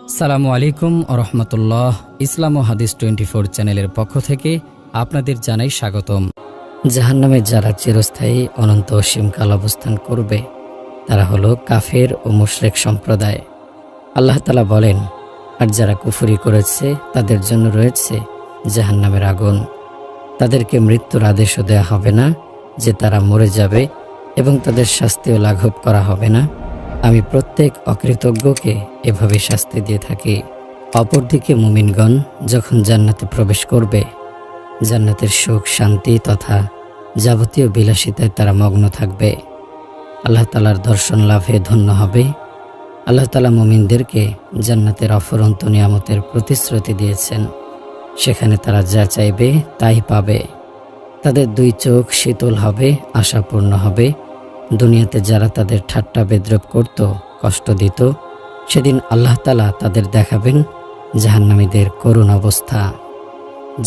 আসসালামু আলাইকুম রহমতুল্লাহ। ইসলাম ও হাদিস 24 চ্যানেলের পক্ষ থেকে আপনাদের জানাই স্বাগতম। জাহান্নামে যারা চিরস্থায়ী অনন্ত অসীমকাল অবস্থান করবে তারা হলো কাফের ও মুশরিক সম্প্রদায়। আল্লাহ তাআলা বলেন, আর যারা কুফরি করেছে তাদের জন্য রয়েছে জাহান্নামের আগুন। তাদেরকে মৃত্যুর আদেশও দেয়া হবে না যে তারা মরে যাবে, এবং তাদের শাস্তিও লাঘব করা হবে না। আমি প্রত্যেক অকৃতজ্ঞকে এভাবে শাস্তি দিয়ে থাকি। অপরদিকে মুমিনগণ যখন জান্নাতে প্রবেশ করবে, জান্নাতের সুখ শান্তি তথা যাবতীয় বিলাসিতায় তারা মগ্ন থাকবে। আল্লাহ তাআলার দর্শন লাভে ধন্য হবে। আল্লাহ তাআলা মুমিনদেরকে জান্নাতের অফুরন্ত নিয়ামতের প্রতিশ্রুতি দিয়েছেন। সেখানে তারা যা চাইবে তাই পাবে। তাদের দুই চোখ শীতল হবে, আশাপূর্ণ হবে। দুনিয়াতে যারা তাদের ঠাট্টা বিদ্রূপ করত, কষ্ট দিত, সেদিন আল্লাহ তাআলা তাদের দেখাবেন জাহান্নামীদের করুণ অবস্থা।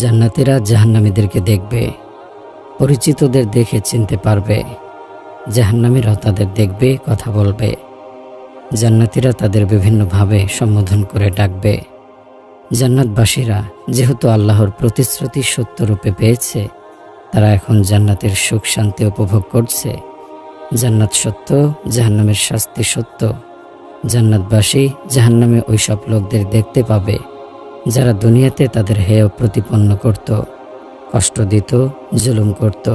জান্নাতীরা জাহান্নামীদেরকে দেখবে, পরিচিতদের দেখে চিনতে পারবে। জাহান্নামীরাও তাদের দেখবে, কথা বলবে। জান্নাতীরা তাদের বিভিন্নভাবে সম্বোধন করে ডাকবে। জান্নাতবাসীরা যেহেতু আল্লাহর প্রতিশ্রুতি সত্যরূপে পেয়েছে, তারা এখন জান্নাতের সুখ শান্তি উপভোগ করছে। জান্নাত সত্য, জাহান্নামের শাস্তি সত্য। জান্নাতবাসী জাহান্নামে ওই সব লোকদের দেখতে পাবে যারা দুনিয়াতে তাদের হেয় প্রতিপন্ন করত, কষ্ট দিত, জুলুম করত।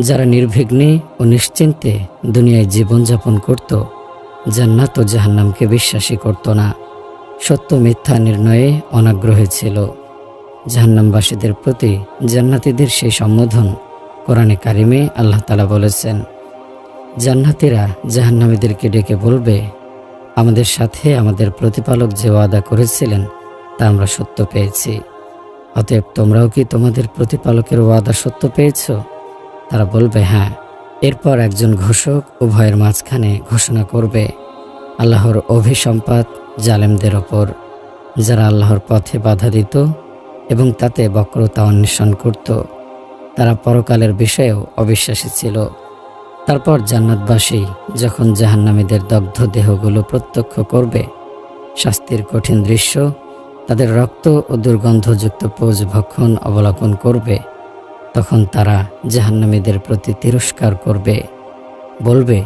যারা নির্বিঘ্নে ও নিশ্চিন্তে দুনিয়ায় জীবনযাপন করত, জান্নাত ও জাহান্নামকে বিশ্বাসী করত না, সত্য মিথ্যা নির্ণয়ে অনাগ্রহী ছিল। জাহান্নামবাসীদের প্রতি জান্নাতীদের সেই সম্বোধন কোরআনে কারিমে আল্লাহ তাআলা বলেছেন। জান্নাতীরা জাহান্নামীদেরকে ডেকে বলবে, আমাদের সাথে আমাদের প্রতিপালক যে ওয়াদা করেছিলেন তা আমরা সত্য পেয়েছি। অতএব তোমরাও কি তোমাদের প্রতিপালকের ওয়াদা সত্য পেয়েছ? তারা বলবে, হ্যাঁ। এরপর একজন ঘোষক উভয়ের মাঝখানে ঘোষণা করবে, আল্লাহর অভিসম্পাত জালেমদের ওপর, যারা আল্লাহর পথে বাধা দিত এবং তাতে বক্রতা অন্বেষণ করত। তারা পরকালের বিষয়েও অবিশ্বাসী ছিল। তারপর জান্নাতবাসী যখন জাহান্নামীদের দগ্ধ দেহগুলো প্রত্যক্ষ করবে, শাস্তির কঠিন দৃশ্য, তাদের রক্ত ও দুর্গন্ধযুক্ত পোজ ভক্ষণ অবলোকন করবে, তখন তারা জাহান্নামীদের প্রতি তিরস্কার করবে, বলবে,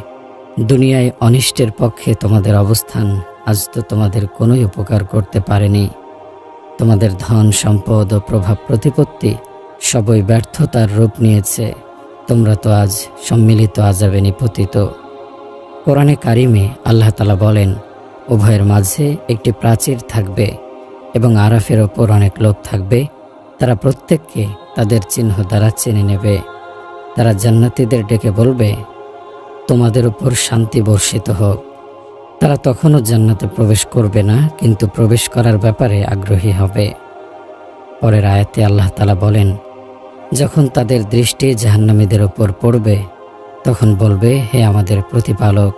দুনিয়ায় অনিষ্টের পক্ষে তোমাদের অবস্থান আজ তো তোমাদের কোনোই উপকার করতে পারেনি। তোমাদের ধন সম্পদ ও প্রভাব প্রতিপত্তি সবই ব্যর্থতার রূপ নিয়েছে। তোমরা তো আজ সম্মিলিত আযাবে নিপতিত। কোরআনে কারিমে আল্লাহ তাআলা বলেন, উভয়ের মাঝে একটি প্রাচীর থাকবে এবং আরাফের ওপর অনেক লোক থাকবে। তারা প্রত্যেককে তাদের চিহ্ন দ্বারা চিনে নেবে। তারা জান্নাতীদের ডেকে বলবে, তোমাদের উপর শান্তি বর্ষিত হোক। তারা তখনও জান্নাতে প্রবেশ করবে না, কিন্তু প্রবেশ করার ব্যাপারে আগ্রহী হবে। পরের আয়াতে আল্লাহ তাআলা বলেন, যখন তাদের দৃষ্টি জাহান্নামীদের ওপর পড়বে, তখন বলবে, হে আমাদের প্রতিপালক,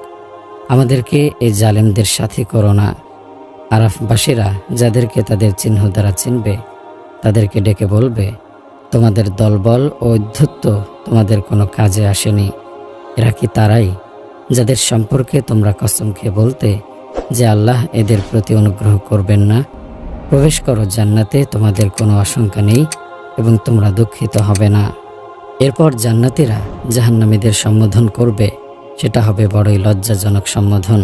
আমাদেরকে এই জালেমদের সাথী করো না। আরাফবাসীরা যাদেরকে তাদের চিহ্ন দ্বারা চিনবে, তাদেরকে ডেকে বলবে, তোমাদের দলবল ও ঔদ্ধত্য তোমাদের কোনো কাজে আসেনি। এরা কি তারাই যাদের সম্পর্কে তোমরা কসম খেয়ে বলতে যে আল্লাহ এদের প্রতি অনুগ্রহ করবেন না? প্রবেশ করো জান্নাতে, তোমাদের কোনো আশঙ্কা নেই এবং তোমরা দুঃখিত হবে না। এরপর জান্নাতীরা জাহান্নামীদের সম্বোধন করবে, সেটা হবে বড়ই লজ্জাজনক সম্বোধন।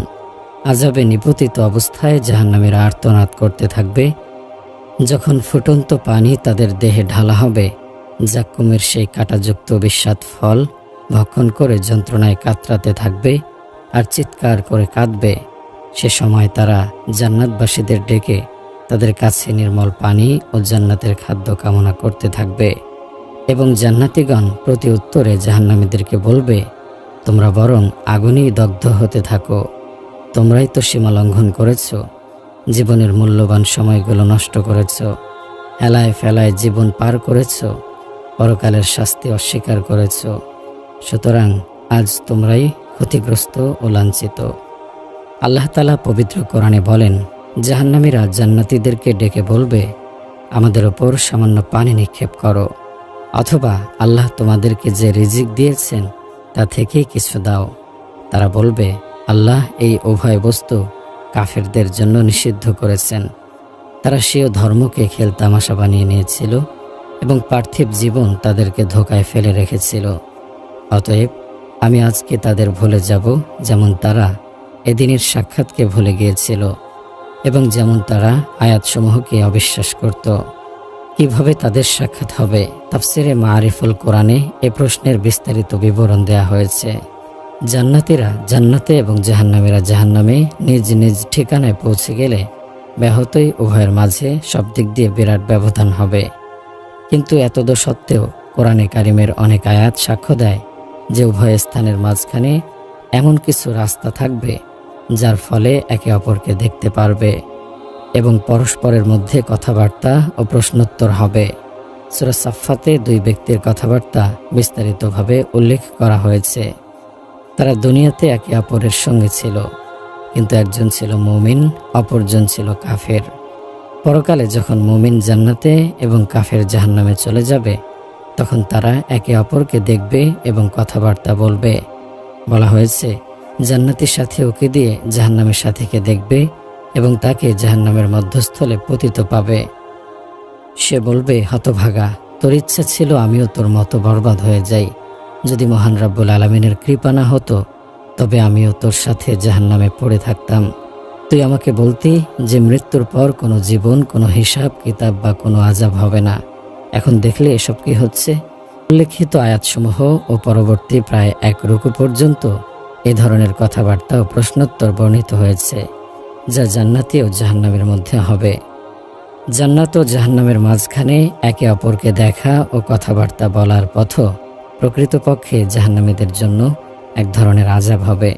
আযাবে নিপতিত অবস্থায় জাহান্নামীরা আর্তনাদ করতে থাকবে। যখন ফুটন্ত পানি তাদের দেহে ঢালা হবে, জাক্কুমের সেই কাঁটাযুক্ত বিস্বাদ ফল ভক্ষণ করে যন্ত্রণায় কাতরাতে থাকবে আর চিৎকার করে কাঁদবে। সে সময় তারা জান্নাতবাসীদের ডেকে তাদের কাছে নির্মল পানি ও জান্নাতের খাদ্য কামনা করতে থাকবে, এবং জান্নাতীগণ প্রতি উত্তরে জাহান্নামীদেরকে বলবে, তোমরা বরং আগুনেই দগ্ধ হতে থাকো। তোমরাই তো সীমা লঙ্ঘন করেছ, জীবনের মূল্যবান সময়গুলো নষ্ট করেছ, হেলায় ফেলায় জীবন পার করেছ, পরকালের শাস্তি অস্বীকার করেছ। সুতরাং আজ তোমরাই ক্ষতিগ্রস্ত ও লাঞ্ছিত। আল্লাহ তাআলা পবিত্র কোরআনে বলেন, জাহান্নামীরা জান্নাতীদেরকে ডেকে বলবে, আমাদের ওপর সামান্য পানি নিক্ষেপ করো, অথবা আল্লাহ তোমাদেরকে যে রিজিক দিয়েছেন তা থেকেই কিছু দাও। তারা বলবে, আল্লাহ এই উভয় বস্তু কাফেরদের জন্য নিষিদ্ধ করেছেন। তারা স্বীয় ধর্মকে খেলতামাশা বানিয়ে নিয়েছিল এবং পার্থিব জীবন তাদেরকে ধোঁকায় ফেলে রেখেছিল। অতএব আমি আজকে তাদের ভুলে যাব, যেমন তারা এদিনের সাক্ষাৎকে ভুলে গিয়েছিল এবং যেমন তারা আয়াতসমূহকে অবিশ্বাস করত। কিভাবে তাদের সাক্ষাৎ হবে? তাফসিরে মাআরিফুল কোরআনে এ প্রশ্নের বিস্তারিত বিবরণ দেয়া হয়েছে। জান্নাতীরা জান্নাতে এবং জাহান্নামীরা জাহান্নামে নিজ নিজ ঠিকানায় পৌঁছে গেলে ব্যাহতই উভয়ের মাঝে সব দিক দিয়ে বিরাট ব্যবধান হবে। কিন্তু এতদ সত্ত্বেও কোরআনে কারিমের অনেক আয়াত সাক্ষ্য দেয় যে উভয় স্থানের মাঝখানে এমন কিছু রাস্তা থাকবে যার ফলে একে অপরকে দেখতে পারবে এবং পরস্পরের মধ্যে কথাবার্তা ও প্রশ্নোত্তর হবে। সূরা সাফফাতে দুই ব্যক্তির কথাবার্তা বিস্তারিতভাবে উল্লেখ করা হয়েছে। তারা দুনিয়াতে একে অপরের সঙ্গে ছিল, কিন্তু একজন ছিল মুমিন, অপরজন ছিল কাফের। পরকালে যখন মুমিন জান্নাতে এবং কাফের জাহান্নামে চলে যাবে, তখন তারা একে অপরকে দেখবে এবং কথাবার্তা বলবে। বলা হয়েছে, জান্নাতীর সাথে ওকে দিয়ে জাহান্নামের সাথীকে দেখবে এবং তাকে জাহান্নামের মধ্যস্থলে পতিত পাবে। সে বলবে, হতভাগা, তোর ইচ্ছা ছিল আমিও তোর মতো বরবাদ হয়ে যাই। যদি মহান রাব্বুল আলামিনের কৃপা না হতো, তবে আমিও তোর সাথে জাহান্নামে পড়ে থাকতাম। তুই আমাকে বলতি যে মৃত্যুর পর কোনো জীবন, কোনো হিসাব কিতাব বা কোনো আযাব হবে না। এখন দেখলে এসব কি হচ্ছে? উল্লেখিত আয়াতসমূহ ও পরবর্তী প্রায় এক রুকু পর্যন্ত এ ধরনের কথাবার্তা ও প্রশ্নোত্তর বর্ণিত হয়েছে, যা জান্নাতি ও জাহান্নামের মধ্যে হবে। জান্নাত ও জাহান্নামের মাঝখানে একে অপরকে দেখা ও কথাবার্তা বলার পথ প্রকৃতপক্ষে জাহান্নামীদের জন্য এক ধরনের আযাব হবে।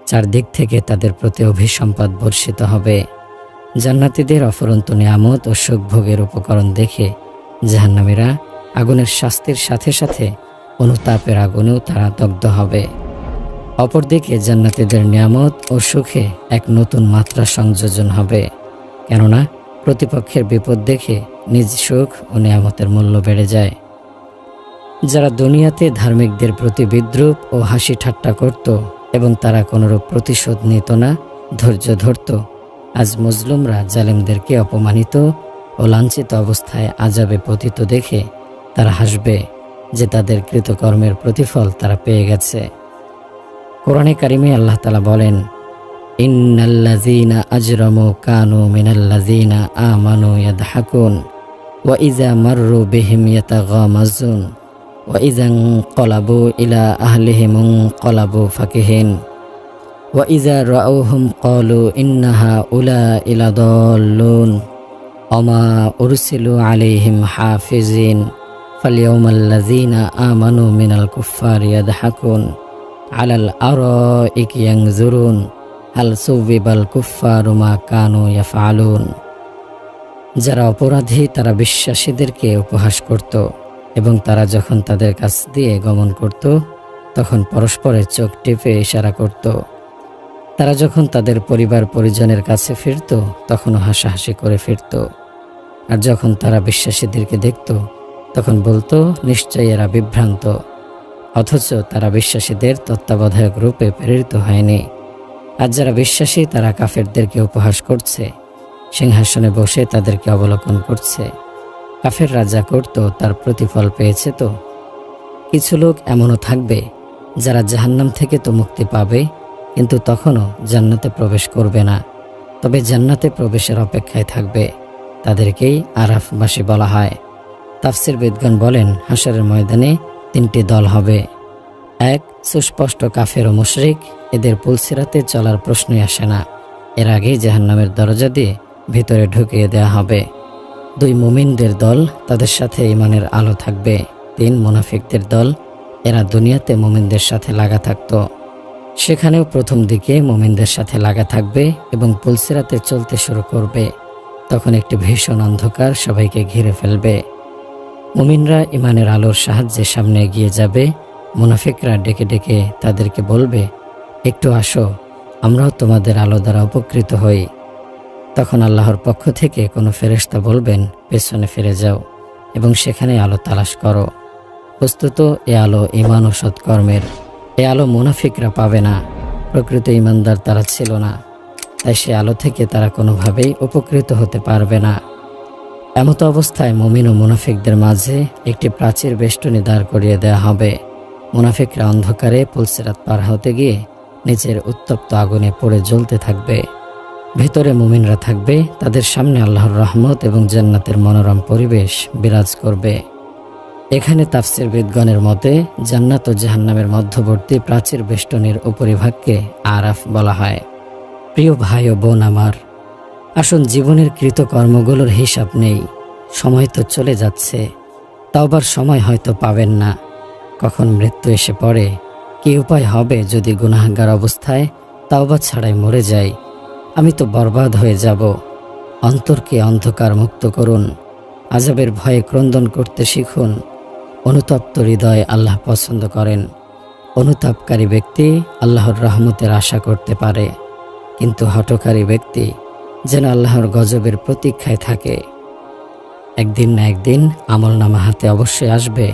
চারদিক থেকে তাদের প্রতি অভিসম্পাদ বর্ষিত হবে। জান্নাতীদের অফুরন্ত নিয়ামত ও সুখভোগের উপকরণ দেখে জাহান্নামীরা আগুনের শাস্তির সাথে সাথে অনুতাপের আগুনেও তারা দগ্ধ হবে। অপরদিকে জান্নাতীদের নিয়ামত ও সুখে এক নতুন মাত্রা সংযোজন হবে, কেননা প্রতিপক্ষের বিপদ দেখে নিজ সুখ ও নিয়ামতের মূল্য বেড়ে যায়। যারা দুনিয়াতে ধার্মিকদের প্রতি বিদ্রূপ ও হাসি ঠাট্টা করত এবং তারা কোনরূপ প্রতিশোধ নিত না, ধৈর্য ধরত, আজ মজলুমরা জালেমদেরকে অপমানিত ও লাঞ্ছিত অবস্থায় আযাবে পতিত দেখে তারা হাসবে যে তাদের কৃতকর্মের প্রতিফল তারা পেয়ে গেছে। কোরআনে কারিমে আল্লাহ তাআলা বলেন, ইন্নাল্লাযীনা আজরামু কানু মিনাল্লাযীনা আমানু ইয়াদহাকুন ওয়া ইযা মাররু বিহিম ইয়াতাগামাজুন ওয়া ইযা ইনকালাবু ইলা আহলিহিম ইনকালাবু ফাকিহিন ওয়া ইযা রাআউহুম ক্বালু ইন্না হাউলাঈ লাদাল্লুন ওমা উরসিলু আলাইহিম হাফিজিন ফালইয়াউমাল্লাযীনা আমানু মিনাল কুফফারি ইয়াদহাকুন আলাল আরাইকি ইয়ানজুরুন হাল সুবিবাল কুফফারু মা কানু ইয়াফআলুন। যারা অপরাধী তারা বিশ্বাসীদেরকে উপহাস করত এবং তারা যখন তাদের কাছ দিয়ে গমন করত তখন পরস্পরের চোখ টিপে ইশারা করত। তারা যখন তাদের পরিবার পরিজনের কাছে ফিরত তখনও হাসাহাসি করে ফিরত। আর যখন তারা বিশ্বাসীদেরকে দেখত তখন বলতো, নিশ্চয়ই এরা বিভ্রান্ত। অথচ তারা বিশ্বাসীদের তত্ত্বাবধায়ক রূপে প্রেরিত হয়নি। আর যারা বিশ্বাসী তারা কাফেরদেরকে উপহাস করছে, সিংহাসনে বসে তাদেরকে অবলোকন করছে। কাফের রাজা করত তার প্রতিফল পেয়েছে তো। কিছু লোক এমনও থাকবে যারা জাহান্নাম থেকে তো মুক্তি পাবে, কিন্তু তখনও জান্নাতে প্রবেশ করবে না, তবে জান্নাতে প্রবেশের অপেক্ষায় থাকবে। তাদেরকেই আরাফবাসী বলা হয়। তাফসীরবিদগণ বলেন, হাশরের ময়দানে তিনটি দল হবে। এক, সুস্পষ্ট কাফের ও মুশরিক, এদের পুলসিরাতে চলার প্রশ্নই আসে না, এর আগেই জাহান্নামের দরজা দিয়ে ভিতরে ঢুকিয়ে দেয়া হবে। দুই, মুমিনদের দল, তাদের সাথে ঈমানের আলো থাকবে। তিন, মুনাফিকদের দল, এরা দুনিয়াতে মুমিনদের সাথে লাগা থাকত, সেখানেও প্রথম দিকে মুমিনদের সাথে লাগা থাকবে এবং পুলসিরাতে চলতে শুরু করবে। তখন একটি ভীষণ অন্ধকার সবাইকে ঘিরে ফেলবে। মুমিনরা ঈমানের আলোর সাহায্যে সামনে এগিয়ে যাবে, মুনাফিকরা ডেকে ডেকে তাদেরকে বলবে, একটু আসো, আমরাও তোমাদের আলো দ্বারা উপকৃত হই। তখন আল্লাহর পক্ষ থেকে কোনো ফেরেশতা বলবেন, পেছনে ফিরে যাও এবং সেখানে আলো তালাশ করো। বস্তুত এ আলো ঈমান ও সৎকর্মের। এ আলো মুনাফিকরা পাবে না, প্রকৃত ঈমানদার তারা ছিল না। তাই সে আলো থেকে তারা কোনোভাবেই উপকৃত হতে পারবে না। এমতো অবস্থায় মুমিন ও মুনাফিকদের মাঝে একটি প্রাচীর বেষ্টনী দাঁড় করিয়ে দেওয়া হবে। মুনাফিকরা অন্ধকারে পুলসিরাত পার হতে গিয়ে নিচের উত্তপ্ত আগুনে পড়ে জ্বলতে থাকবে। ভেতরে মুমিনরা থাকবে, তাদের সামনে আল্লাহর রহমত এবং জান্নাতের মনোরম পরিবেশ বিরাজ করবে। এখানে তাফসীরবিদগণের মতে জান্নাত ও জাহান্নামের মধ্যবর্তী প্রাচীর বেষ্টনীর উপরিভাগকে আরাফ বলা হয়। প্রিয় ভাই ও বোন আমার, আসুন জীবনের কৃতকর্মগুলোর হিসাব নেই। সময় তো চলে যাচ্ছে, তাওবার সময় হয়তো পাবেন না। কখন মৃত্যু এসে পড়ে, কি উপায় হবে যদি গুনাহগার অবস্থায় তাওবা ছাড়াই মরে যাই? আমি তো বরবাদ হয়ে যাব। অন্তরকে অন্ধকার মুক্ত করুন, আযাবের ভয়ে ক্রন্দন করতে শিখুন। অনুতপ্ত হৃদয় আল্লাহ পছন্দ করেন। অনুতাপকারী ব্যক্তি আল্লাহর রহমতের আশা করতে পারে, কিন্তু হঠকারী ব্যক্তি যেন আল্লাহর গজবের প্রতীক্ষায় থাকে। একদিন না একদিন আমলনামা হাতে অবশ্যই আসবে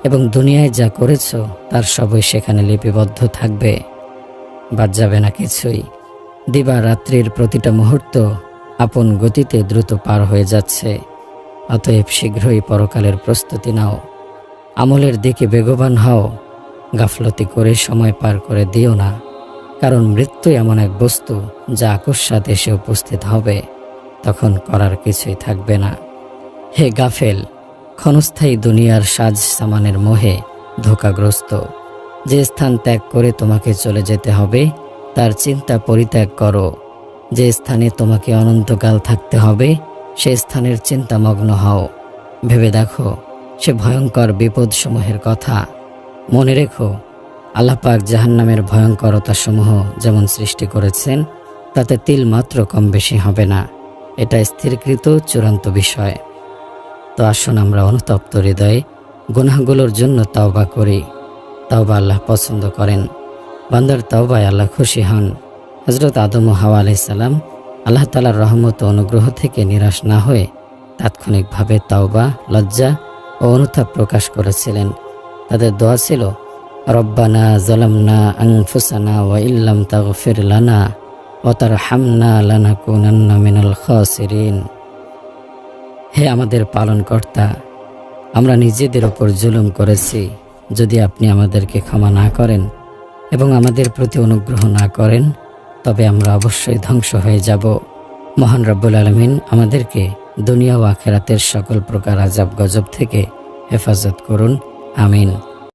এবং দুনিয়ায় যা করেছ তার সবই সেখানে লিপিবদ্ধ থাকবে, বাদ যাবে না কিছুই। দিবা রাত্রির প্রতিটা মুহূর্ত আপন গতিতে দ্রুত পার হয়ে যাচ্ছে। অতএব শীঘ্রই পরকালের প্রস্তুতি নাও, আমলের দিকে বেগবান হও। গাফলতি করে সময় পার করে দিও না, কারণ মৃত্যু এমন এক বস্তু যা আকস্মাৎ এসে উপস্থিত হবে, তখন করার কিছুই থাকবে না। হে গাফেল, ক্ষণস্থায়ী দুনিয়ার সাজ সামানের মোহে ধোঁকাগ্রস্ত। যে স্থান ত্যাগ করে তোমাকে চলে যেতে হবে তার চিন্তা পরিত্যাগ করো। যে স্থানে তোমাকে অনন্তকাল থাকতে হবে সে স্থানের চিন্তামগ্ন হও। ভেবে দেখো সে ভয়ঙ্কর বিপদসমূহের কথা। মনে রেখো, আল্লাহ পাক জাহান্নামের ভয়ঙ্করতাসমূহ যেমন সৃষ্টি করেছেন তাতে তিল মাত্র কম বেশি হবে না। এটা স্থিরকৃত চূড়ান্ত বিষয়। তো আসুন আমরা অনুতপ্ত হৃদয়ে গুনাহগুলোর জন্য তাওবা করি। তাওবা আল্লাহ পছন্দ করেন, বান্দার তাওবায় আল্লাহ খুশি হন। হযরত আদম ও হাওয়া আলাইহিস সালাম আল্লাহ তাআলার রহমত ও অনুগ্রহ থেকে নিরাশ না হয়ে তাৎক্ষণিকভাবে তাওবা, লজ্জা ও অনুতাপ প্রকাশ করেছিলেন। তাদের দোয়া ছিল, রব্বানা যালামনা আনফুসানা ওয়া ইল্লাম তাগফির লানা ওয়া তারহামনা লানাকুনান্না মিনাল খাসিরিন। হে আমাদের পালনকর্তা, আমরা নিজেদের ওপর জুলুম করেছি। যদি আপনি আমাদেরকে ক্ষমা না করেন এবং আমাদের প্রতি অনুগ্রহ না করেন তবে আমরা অবশ্যই ধ্বংস হয়ে যাব। মহান রব্বুল আলামিন আমাদেরকে দুনিয়া ও আখিরাতের সকল প্রকার আযাব গজব থেকে হেফাজত করুন। আমিন।